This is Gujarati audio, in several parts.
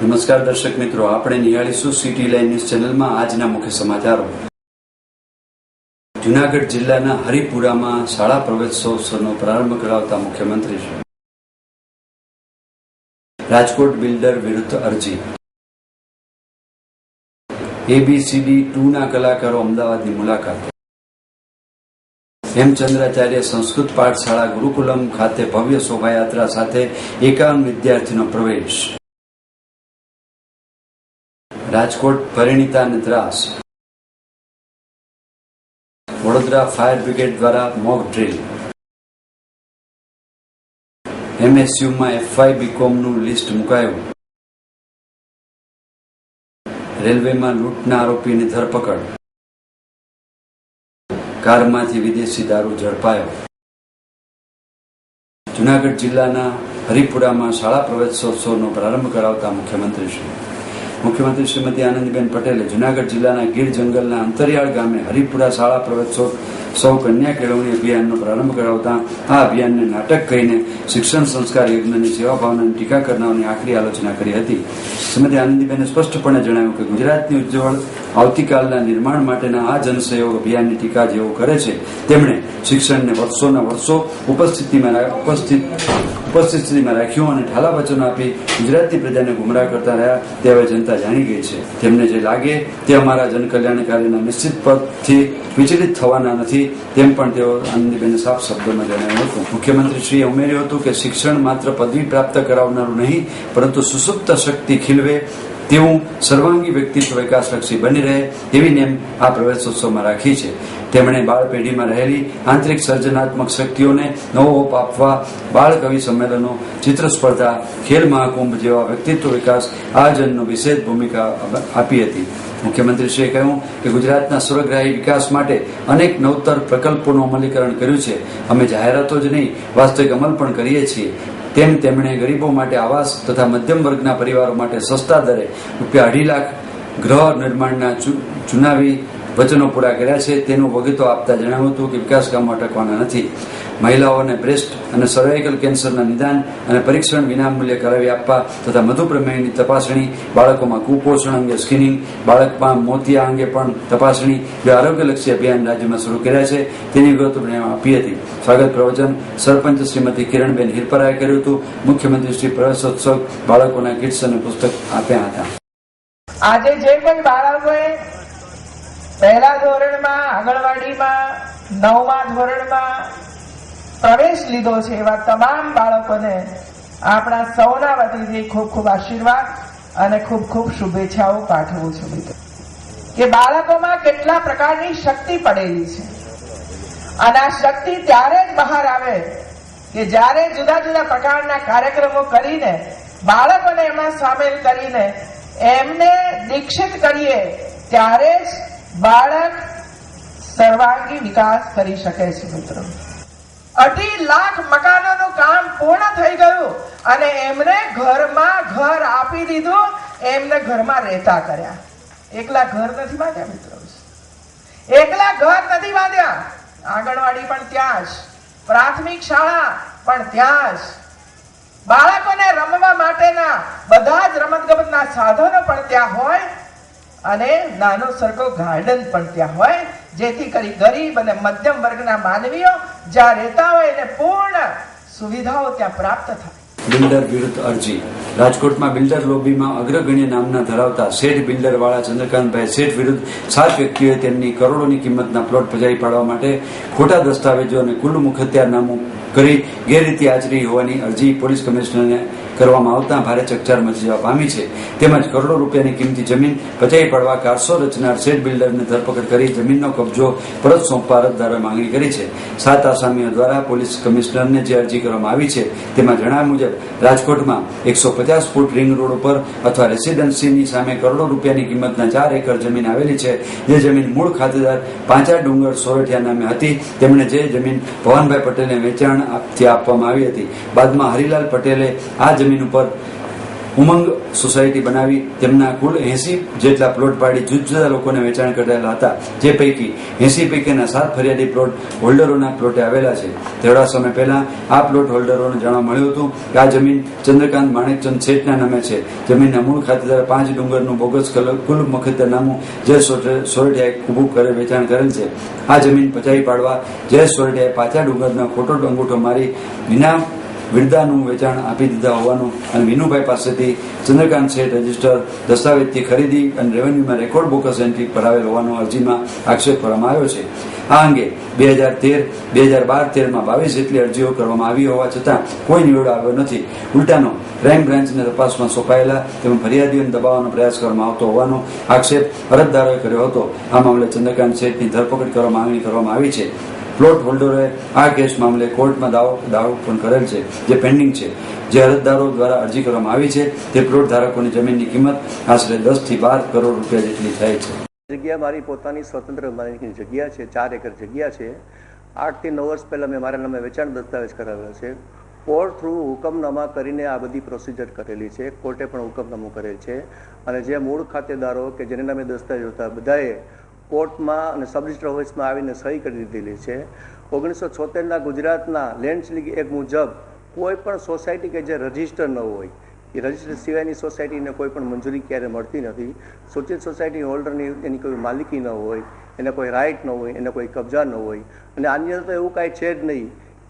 નમસ્કાર દર્શક મિત્રો, આપણે નિહાળીશું સિટી લાઈવ ન્યૂઝ ચેનલમાં આજના મુખ્ય સમાચારો. જૂનાગઢ જિલ્લાના હરિપુરામાં શાળા પ્રવેશોત્સવનો પ્રારંભ કરાવતા મુખ્યમંત્રી શ્રી. રાજકોટ બિલ્ડર વિરુદ્ધ અરજી. ABCD 2 ના કલાકારો અમદાવાદની મુલાકાત. હેમચંદ્રાચાર્ય સંસ્કૃત પાઠશાળા ગુરુકુલમ ખાતે ભવ્ય શોભાયાત્રા સાથે 51 વિદ્યાર્થીનો પ્રવેશ. રાજકોટ પરિણીતાને ત્રાસ. વડોદરા ફાયર બ્રિગેડ દ્વારા મોક ડ્રીલ. MSUમાં FY BComનું લિસ્ટ મુકાયું. રેલવેમાં લૂંટના આરોપીની ધરપકડ. કારમાંથી વિદેશી દારૂ ઝડપાયો. જૂનાગઢ જિલ્લાના હરિપુરામાં શાળા પ્રવેશોત્સવનો પ્રારંભ કરાવતા મુખ્યમંત્રી શ્રીમતી આનંદીબેન પટેલે જૂનાગઢ જિલ્લાના ગીર જંગલના અંતરિયાળ ગામે હરિપુરા શાળા પ્રવેશોત્સવ કન્યા કેળવણી અભિયાનનો પ્રારંભ કરાવતા આ અભિયાનને નાટક કહીને શિક્ષણ સંસ્કાર યજ્ઞની સેવા ભાવનાની ટીકા કરનારની આખરી આલોચના કરી હતી. શ્રીમતી આનંદીબેને સ્પષ્ટપણે જણાવ્યું કે ગુજરાતની ઉજ્જવળ આવતીકાલના નિર્માણ માટેના આ જનસહયોગ અભિયાનની ટીકા જેઓ કરે છે તેમણે શિક્ષણને વર્ષોના વર્ષો ઉપસ્થિત સ્થિતિમાં રાખ્યું અને ઠાલા વચનો આપી ગુજરાતની પ્રજાને ગુમરાહ કરતા રહ્યા તે હવે જનતા જાણી ગઈ છે. તેમને જે લાગે તે અમારા જનકલ્યાણકારીના નિશ્ચિત પદથી વિચલિત થવાના નથી તેમ પણ તેઓ આનંદીબેને સાફ શબ્દોમાં જણાવ્યું હતું. મુખ્યમંત્રીશ્રીએ ઉમેર્યું હતું કે શિક્ષણ માત્ર પદવી પ્રાપ્ત કરાવનારું નહીં પરંતુ સુસુપ્ત શક્તિ ખીલવે તેવું સર્વાંગી વ્યક્તિત્વ વિકાસલક્ષી બની રહે તેવી નેમ આ પ્રવેશોત્સવમાં રાખી છે. તેમણે બાળ પેઢીમાં રહેલી આંતરિક સર્જનાત્મક શક્તિઓને નવો ઓપ આપવા બાળ કવિ સંમેલનો, ચિત્ર સ્પર્ધા, ખેલ મહાકુંભ જેવા વ્યક્તિત્વ વિકાસ આયોજનનો વિશેષ ભૂમિકા આપી હતી. મુખ્યમંત્રીશ્રીએ કહ્યું કે ગુજરાતના સર્વગ્રાહી વિકાસ માટે અનેક નવતર પ્રકલ્પોનું અમલીકરણ કર્યું છે. અમે જાહેરાતો જ નહીં વાસ્તવિક અમલ પણ કરીએ છીએ. તેમણે ગરીબો માટે આવાસ તથા મધ્યમ વર્ગના પરિવારો માટે સસ્તા દરે ₹2.5 લાખ ગૃહ નિર્માણના ચુનાવી વચનો પૂરા કર્યા છે. તેનું વગતો આપતા જણાવ્યું હતું કે વિકાસ કામો અટકવાના નથી. મહિલાઓને બ્રેસ્ટ અને સર્વાઇકલ કેન્સરના નિદાન અને પરીક્ષણ વિનામૂલ્યે કરાવી આપવા તથા મધુપ્રમેહની તપાસણી, બાળકોમાં કુપોષણ અંગે સ્કીનિંગ, બાળકમાં મોતિયા અંગે પણ તપાસણી જે આરોગ્યલક્ષી અભિયાન રાજ્યમાં શરૂ કર્યા છે તેની વિગતો આપી હતી. સ્વાગત પ્રવચન સરપંચ શ્રીમતી કિરણબેન હિરપરાએ કર્યું હતું. મુખ્યમંત્રી શ્રી પ્રવેશોત્સવ બાળકોના કિટ્સ અને પુસ્તક આપ્યા હતા. આજે જે કોઈ બાળકોએ પહેલા ધોરણમાં, આંગણવાડીમાં, 9મા ધોરણમાં પ્રવેશ લીધો છે એવા તમામ બાળકોને આપણા સૌના વતીથી ખૂબ ખૂબ આશીર્વાદ અને ખૂબ ખૂબ શુભેચ્છાઓ પાઠવું છું. મિત્રો, કે બાળકોમાં કેટલા પ્રકારની શક્તિ પડેલી છે અને આ શક્તિ ત્યારે જ બહાર આવે કે જ્યારે જુદા જુદા પ્રકારના કાર્યક્રમો કરીને બાળકોને એમાં સામેલ કરીને એમને દીક્ષિત કરીએ ત્યારે જ બાળક સર્વાંગી વિકાસ કરી શકે છે. મિત્રો, 2.5 લાખ મકાનોનું કામ પૂર્ણ થઈ ગયું અને એમને ઘરમાં ઘર આપી દીધું. એમને ઘરમાં રહેતા કર્યા. એકલા ઘર નથી બાંધ્યા મિત્રો, એકલા ઘર નથી બાંધ્યા. આંગણવાડી પણ ત્યાં જ, પ્રાથમિક શાળા પણ ત્યાં જ, બાળકોને રમવા માટેના બધા જ રમતગમતના સાધનો પણ ત્યાં હોય અને નાનો સરખો ગાર્ડન પણ ત્યાં હોય, જેથી કરી ગરીબ અને મધ્યમ વર્ગના માનવીઓ જ્યાં રહેતા હોય એને પૂર્ણ સુવિધાઓ ત્યાં પ્રાપ્ત થાય. બિલ્ડર વિરુદ્ધ અરજી. રાજકોટમાં બિલ્ડર લોબીમાં અગ્રગણ્ય નામના ધરાવતા શેઠ બિલ્ડર વાળા ચંદ્રકાંતભાઈ શેઠ વિરુદ્ધ 7 વ્યક્તિઓએ તેમની કરોડોની કિંમતના પ્લોટ પજાવી પાડવા માટે ખોટા દસ્તાવેજો અને કુલ્લુ મુખત્યારનામું કરી ગેરરીતિ આચરી હોવાની અરજી પોલીસ કમિશનરને કરવામાં આવતા ભારે ચકચાર મચી જવા પામી છે. તેમજ કરોડો રૂપિયાની કિંમતી જમીન પચાવી પાડવા કારસો રચનાર શેઠ બિલ્ડરને ધરપકડ કરી જમીનનો કબજો પરત સોંપવા અરજદારોએ માંગણી કરી છે. 7 આસામીઓ દ્વારા પોલીસ કમિશનરને જે અરજી કરવામાં આવી છે તેમાં જણાવ્યા મુજબ રાજકોટમાં 150 ફૂટ રિંગ રોડ ઉપર અથવા રેસીડન્સીની સામે કરોડો રૂપિયાની કિંમતના 4 એકર જમીન આવેલી છે. જે જમીન મૂળ ખાતેદાર પાંચા ડુંગર સોરઠિયા નામે હતી. તેમણે જે જમીન ભવાનભાઈ પટેલને વેચાણ આપવામાં આવી હતી. બાદમાં હરિલાલ પટેલે આ જમીન ઉપર ઉમંગ સોસાયટી બનાવી તેમના કુલ 80 જેટલા પ્લોટ પાડી જુદા જુદા લોકોને વેચાણ કરેલા હતા, જે પૈકી 80 પૈકીના 7 ફરિયાદી પ્લોટ હોલ્ડરોના પ્લોટે આવેલા છે. થોડા સમય પહેલા આ પ્લોટ હોલ્ડરોને જાણવા મળ્યું હતું કે આ જમીન ચંદ્રકાંત માણેકચંદ શેઠના નામે છે. જમીનના મૂળ ખાતેદાર 5 ડુંગરનું બોગસ કુલ મખતેરનામું જય સોરઠિયાએ ઊભું કરે વેચાણ કરેલ છે. આ જમીન પચાવી પાડવા જય સોરઠિયાએ 5 ડુંગરનો ખોટો અંગૂઠો મારી વિના વિરદાનું વેચાણ આપી દીધા હોવાનું અને વિનુભાઈ પાસેથી ચંદ્રકાંત શેઠ રજીસ્ટર દસ્તાવેજથી ખરીદી અને રેવન્યુમાં રેકોર્ડ બોકસ એન્ટ્રી કરાવેલ હોવાનો અરજીમાં આક્ષેપ કરવામાં આવ્યો છે. આ અંગે 2012-13માં 22 જેટલી અરજીઓ કરવામાં આવી હોવા છતાં કોઈ નિવેડો આવ્યો નથી. ઉલટાનો ક્રાઇમ બ્રાન્ચને તપાસમાં સોંપાયેલા તેમજ ફરિયાદીઓને દબાવવાનો પ્રયાસ કરવામાં આવતો હોવાનો આક્ષેપ અરજદારોએ કર્યો હતો. આ મામલે ચંદ્રકાંત શેઠની ધરપકડ કરવા માંગણી કરવામાં આવી છે. પ્લોટ હોલ્ડરોએ આ કેસ મામલે કોર્ટમાં દાવો પણ કરેલ છે, જે પેન્ડિંગ છે. જે અરજદારો દ્વારા અરજી કરવામાં આવી છે તે પ્લોટ ધારકોની જમીનની કિંમત આશરે 10 થી 12 કરોડ રૂપિયા જેટલી થાય છે. જગ્યા મારી પોતાની સ્વતંત્ર માલિકીની જગ્યા છે, 4 એકર જગ્યા છે. 8 થી 9 વર્ષ પહેલાં મેં મારા નામે વેચાણ દસ્તાવેજ કરાવેલા છે. કોર્ટ થ્રુ હુકમનામા કરીને આ બધી પ્રોસિજર કરેલી છે. કોર્ટે પણ હુકમનામું કરેલ છે અને જે મૂળ ખાતેદારો કે જેને નામે દસ્તાવેજ હતા બધાએ કોર્ટમાં અને સબ રજિસ્ટર ઓફિસમાં આવીને સહી કરી દીધેલી છે. 1976ના ગુજરાતના લેન્ડ સીલિંગ એક્ટ મુજબ કોઈ પણ સોસાયટી કે જે રજિસ્ટર ન હોય, એ રજિસ્ટર સિવાયની સોસાયટીને કોઈ પણ મંજૂરી ક્યારે મળતી નથી. સૂચિત સોસાયટી હોલ્ડરની એની કોઈ માલિકી ન હોય, એને કોઈ રાઇટ ન હોય, એને કોઈ કબજા ન હોય. અને આની અંદર તો એવું કાંઈ છે જ નહીં.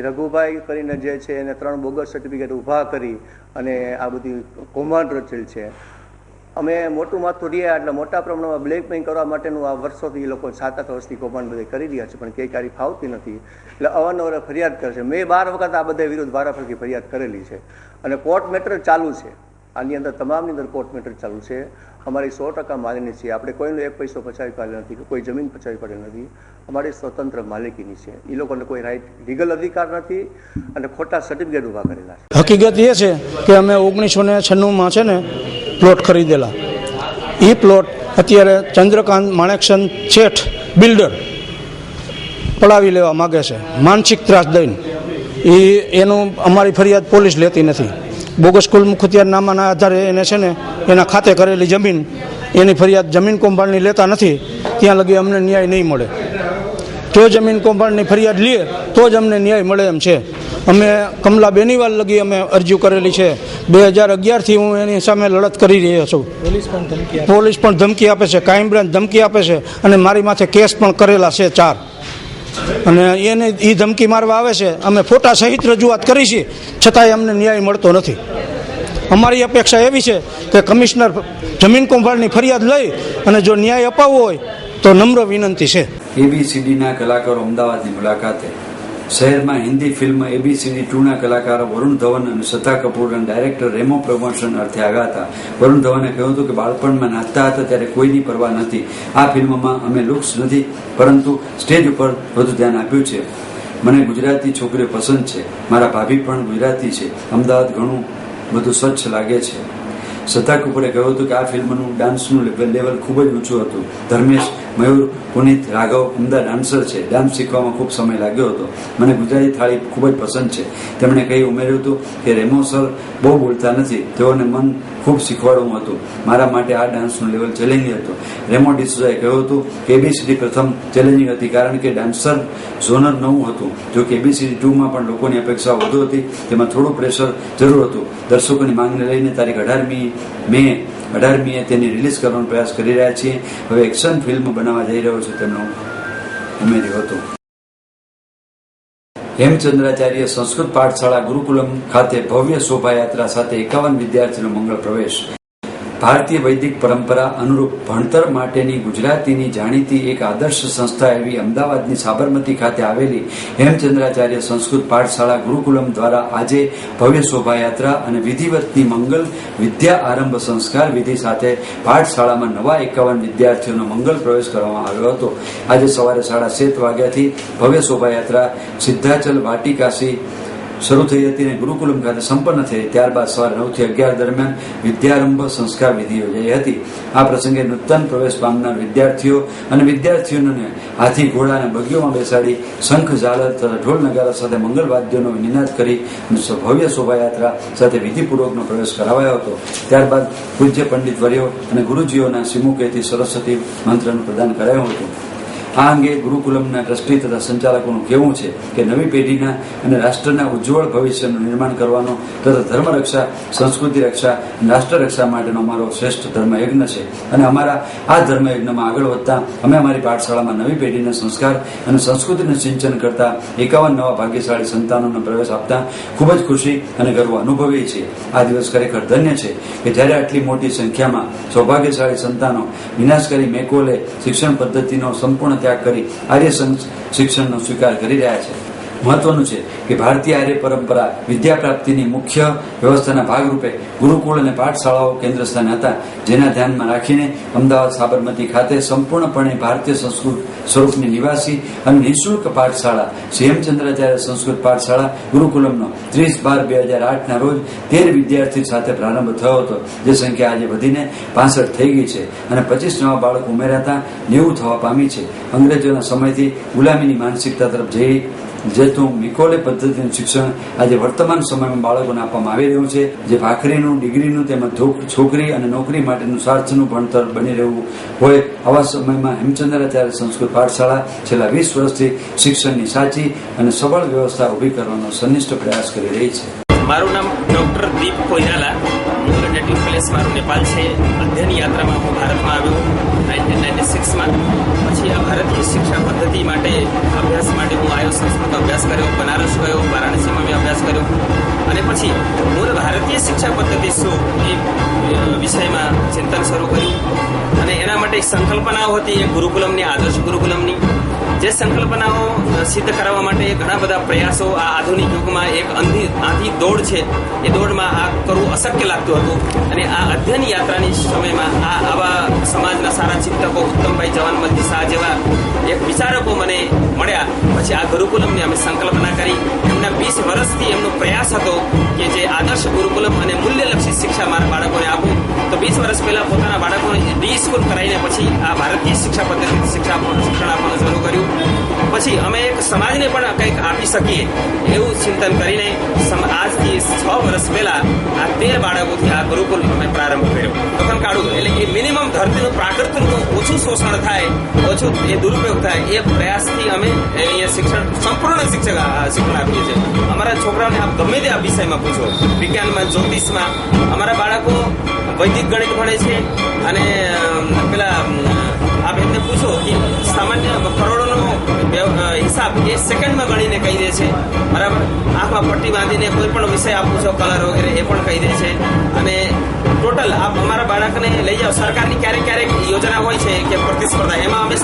રઘુભાઈ કરીને જે છે એને 3 બોગસ સર્ટિફિકેટ ઊભા કરી અને આ બધી કૌભાંડ રચેલ છે. અમે મોટું માથું રહ્યા એટલે મોટા પ્રમાણમાં બ્લેકમેઇલ કરવા માટેનું આ વર્ષોથી એ લોકો 7-8 વર્ષથી કૌભાંડ બધે કરી રહ્યા છે, પણ કંઈ કાર્ય ફાવતી નથી. એટલે અવારનવાર ફરિયાદ કરે છે. મેં 12 વખત આ બધા વિરુદ્ધ વારાફરતી ફરિયાદ કરેલી છે અને કોર્ટ મેટર ચાલુ છે. આની અંદર તમામની અંદર કોર્ટ મેટર ચાલુ છે. અમારી 100% માલિની છે. આપણે કોઈનો 1 પૈસો પચાવી પાડેલ નથી, કોઈ જમીન પચાવી પાડેલ નથી. અમારી સ્વતંત્ર માલિકીની છે. એ લોકોને કોઈ રાઇટ લીગલ અધિકાર નથી અને ખોટા સર્ટિફિકેટ ઊભા કરેલા છે. હકીકત એ છે કે અમે 1996માં છે ને પ્લોટ ખરીદેલા. એ પ્લોટ અત્યારે ચંદ્રકાંત માણેકચંદ શેઠ બિલ્ડર પડાવી લેવા માગે છે, માનસિક ત્રાસ દઈને. એનું અમારી ફરિયાદ પોલીસ લેતી નથી. બોગસ કુલ મુખતિયારનામાના આધારે એને છે ને એના ખાતે કરેલી જમીન, એની ફરિયાદ જમીન કૌભાંડની લેતા નથી. ત્યાં લગી અમને ન્યાય નહીં મળે. જો જમીન કૌભાંડની ફરિયાદ લઈએ તો જ અમને ન્યાય મળે એમ છે. અમે કમલા બેનીવાલ લગી અમે અરજી કરેલી છે. 2011થી હું એની સામે લડત કરી રહ્યો છું. પોલીસ પણ ધમકી આપે છે, ક્રાઇમ બ્રાન્ચ ધમકી આપે છે અને મારી માથે કેસ પણ કરેલા છે 4. અને એને એ ધમકી મારવા આવે છે. અમે ફોટા સહિત રજૂઆત કરી છે, છતાંય અમને ન્યાય મળતો નથી. અમારી અપેક્ષા એવી છે કે કમિશનર જમીન કૌભાંડની ફરિયાદ લઈ અને જો ન્યાય અપાવવો હોય તો નમ્ર વિનંતી છે. ABCDના કલાકારો અમદાવાદની મુલાકાતે. શહેરમાં હિન્દી ફિલ્મ ABCD 2ના કલાકારો વરુણ ધવન અને શ્રદ્ધા કપૂર અને ડાયરેક્ટર રેમો પ્રમોશન અર્થે આવ્યા હતા. વરુણ ધવને કહ્યું હતું કે બાળપણમાં નાચતા હતા ત્યારે કોઈની પરવા નથી. આ ફિલ્મમાં અમે લુક્સ નથી પરંતુ સ્ટેજ ઉપર વધુ ધ્યાન આપ્યું છે. મને ગુજરાતી છોકરીઓ પસંદ છે. મારા ભાભી પણ ગુજરાતી છે. અમદાવાદ ઘણું બધું સ્વચ્છ લાગે છે. શ્રદ્ધા કપૂરે કહ્યું હતું કે આ ફિલ્મનું ડાન્સનું લેવલ ખૂબ જ ઊંચું હતું. ધર્મેશ, મયુર, પુનિત, રાઘવ ઉમદા ડાન્સર છે. ડાન્સ શીખવામાં ખૂબ સમય લાગ્યો હતો. મને ગુજરાતી થાળી ખૂબ જ પસંદ છે. તેમણે કહી ઉમેર્યું હતું કે રેમો સર બહુ બોલતા નથી, તેઓને મન ખૂબ શીખવાડવું હતું. મારા માટે આ ડાન્સનું લેવલ ચેલેન્જિંગ હતું. રેમો ડિસુઝાએ કહ્યું હતું કે ABCD પ્રથમ ચેલેન્જિંગ હતી કારણ કે ડાન્સર ઝોનર નવું હતું. જો કે ABCD 2માં પણ લોકોની અપેક્ષાઓ વધુ હતી. તેમાં થોડું પ્રેશર જરૂર હતું. દર્શકોની માંગને લઈને તારીખ 18મીએ તેની રિલીઝ કરવાનો પ્રયાસ કરી રહ્યા છીએ. હવે એક્શન ફિલ્મ બનાવવા જઈ રહ્યો છે તેમનું ઉમેર્યું હતું. હેમચંદ્રાચાર્ય સંસ્કૃત પાઠશાળા ગુરુકુલમ ખાતે ભવ્ય શોભાયાત્રા સાથે 51 વિદ્યાર્થીનો મંગળ પ્રવેશ. ભારતીય વૈદિક પરંપરા અનુરૂપ ભણતર માટેની ગુજરાતીની જાણીતી એક આદર્શ સંસ્થા એવી અમદાવાદની સાબરમતી ખાતે આવેલી હેમચંદ્રાચાર્ય સંસ્કૃત પાઠશાળા ગુરુકુલમ દ્વારા આજે ભવ્ય શોભાયાત્રા અને વિધિવતની મંગલ વિદ્યા આરંભ સંસ્કાર વિધિ સાથે પાઠશાળામાં નવા 51 વિદ્યાર્થીઓનો મંગલ પ્રવેશ કરવામાં આવ્યો હતો. આજે સવારે 7:30 વાગ્યાથી ભવ્ય શોભાયાત્રા સિદ્ધાચલ વાટિકાસી શરૂ થઈ હતી અને ગુરુકુલમ ખાતે સંપન્ન થઈ. ત્યારબાદ સવારે 9 થી 11 દરમિયાન વિદ્યારંભ સંસ્કાર વિધિ યોજાઈ હતી. આ પ્રસંગે નૂતન પ્રવેશ પામનાર વિદ્યાર્થીઓ અને વિદ્યાર્થીઓને હાથી, ઘોડા અને બગીઓમાં બેસાડી શંખ, ઝાલર તથા ઢોલ નગારા સાથે મંગલ વાદ્યોનો નિનાદ કરી ભવ્ય શોભાયાત્રા સાથે વિધિપૂર્વકનો પ્રવેશ કરાવાયો હતો. ત્યારબાદ પૂજ્ય પંડિત વર્યો અને ગુરુજીઓના શ્રીમુખેથી સરસ્વતી મંત્રનું પ્રદાન કરાયું હતું. આ અંગે ગુરુકુલમના ટ્રસ્ટી તથા સંચાલકોનું કહેવું છે કે નવી પેઢીના અને રાષ્ટ્રના ઉજ્જવળ ભવિષ્યનું નિર્માણ કરવાનો તથા ધર્મ રક્ષા, સંસ્કૃતિ રક્ષા અને રાષ્ટ્ર રક્ષા માટેનો અમારો શ્રેષ્ઠ ધર્મયજ્ઞ છે અને અમારા આ ધર્મયજ્ઞમાં આગળ વધતા અમે અમારી પાઠશાળામાં નવી પેઢીના સંસ્કાર અને સંસ્કૃતિનું સિંચન કરતા 51 નવા ભાગ્યશાળી સંતાનોને પ્રવેશ આપતા ખૂબ જ ખુશી અને ગર્વ અનુભવીએ છીએ. આ દિવસ ખરેખર ધન્ય છે કે જ્યારે આટલી મોટી સંખ્યામાં સૌભાગ્યશાળી સંતાનો વિનાશકારી મેકોલે શિક્ષણ પદ્ધતિનો સંપૂર્ણ ત્યાગ કરી આર્ય શિક્ષણનો સ્વીકાર કરી રહ્યા છે. મહત્વનું છે કે ભારતીય આર્ય પરંપરા વિદ્યા પ્રાપ્તિની મુખ્ય વ્યવસ્થાના ભાગરૂપે ગુરુકુળ અને પાઠશાળાઓ કેન્દ્ર સ્થાને હતા, જેના ધ્યાનમાં રાખીને અમદાવાદ સાબરમતી ખાતે સંપૂર્ણપણે ભારતીય સંસ્કૃત સ્વરૂપની નિવાસી અને નિઃશુલ્ક પાઠશાળા શ્રી હેમચંદ્રાચાર્ય સંસ્કૃત પાઠશાળા ગુરુકુલમનો 30/12/2008 રોજ 13 વિદ્યાર્થી સાથે પ્રારંભ થયો હતો, જે સંખ્યા આજે વધીને 65 થઈ ગઈ છે અને 25 નવા બાળકો ઉમેરાતા 90 થવા પામી છે. અંગ્રેજોના સમયથી ગુલામીની માનસિકતા તરફ જઈ જતું મિકોલે પદ્ધતિનું શિક્ષણ આજે વર્તમાન સમયમાં બાળકોને આપવામાં આવી રહ્યું છે, જે ભાખરીનું, ડિગ્રીનું તેમજ છોકરી અને નોકરી માટેનું સ્વાર્થનું ભણતર બની રહ્યું હોય. આવા સમયમાં હેમચંદ્રાચાર્ય સંસ્કૃત પાઠશાળા છેલ્લા 20 વર્ષથી શિક્ષણની સાચી અને સબળ વ્યવસ્થા ઊભી કરવાનો સનિષ્ઠ પ્રયાસ કરી રહી છે. મારું નામ ડૉક્ટર દીપ કોઈરાલા. મૂળ નેટિવ પ્લેસ મારું નેપાલ છે. અધ્યયન યાત્રામાં હું ભારતમાં આવ્યો 1996માં. પછી આ ભારતીય શિક્ષા પદ્ધતિ માટે અભ્યાસ માટે હું આવ્યો. સંસ્કૃત અભ્યાસ કર્યો, બનારસ ગયો, વારાણસીમાં મેં અભ્યાસ કર્યો અને પછી મૂળ ભારતીય શિક્ષા પદ્ધતિ શું એ વિષયમાં ચિંતન શરૂ કર્યું અને એના માટે સંકલ્પનાઓ હતી એક ગુરુકુલમની, આદર્શ ગુરુકુલમની. જે સંકલ્પનાઓ સિદ્ધ કરવા માટે ઘણા બધા પ્રયાસો આ આધુનિક યુગમાં એક આંધી દોડ છે, એ દોડમાં આ કરવું અશક્ય લાગતું હતું અને આ અધ્યયન યાત્રાની સમયમાં આવા સમાજના સારા ચિંતકો ઉત્તમભાઈ જવાનમલજી શાહ જેવા એક વિચારકો મને મળ્યા. પછી આ ગુરુકુલમની અમે સંકલ્પના કરી. એમના 20 વર્ષથી એમનો પ્રયાસ હતો કે જે આદર્શ ગુરુકુલમ અને મૂલ્યલક્ષી શિક્ષા મારા બાળકોને આપું. તો 20 વર્ષ પહેલા પોતાના બાળકોને ડી સ્કૂલ કરાવીને પછી આ ભારતીય શિક્ષા પદ્ધતિથી શિક્ષણ આપવાનું શરૂ કર્યું. પછી અમે એક સમાજને પણ કંઈક આપી શકીએ એવું ચિંતન કરીને આજથી 6 વર્ષ પહેલા આ 13 બાળકોથી આ ગુરુકુલ અમે પ્રારંભ કર્યો. ટોકન કાઢવું એટલે કે મિનિમમ ધરતીનું, પ્રાકૃતિકનું ઓછું શોષણ થાય, ઓછું એ દુરુપયોગ થાય એ પ્રયાસથી અમે અહીંયા શિક્ષણ, સંપૂર્ણ શિક્ષણ આપીએ છીએ. અમારા છોકરાઓને આપ ગમે તે આ વિષયમાં પૂછો, વિજ્ઞાનમાં, જ્યોતિષમાં અમારા બાળકો વૈદિક ગણિત ભણે છે અને પેલા આપ એમને પૂછો કે સામાન્ય કરોડોનો હિસાબ એ સેકન્ડમાં ગણીને કહી દે છે. બરાબર, આંખમાં પટ્ટી બાંધીને કોઈ પણ વિષય આપું છો, કલર વગેરે, એ પણ કહી દે છે. અને ટોટલ આપ અમારા બાળકને લઈ જાઓ. સરકારની ક્યારેક યોજના હોય છે કે પ્રતિસ્પર્ધા, એમાં અમે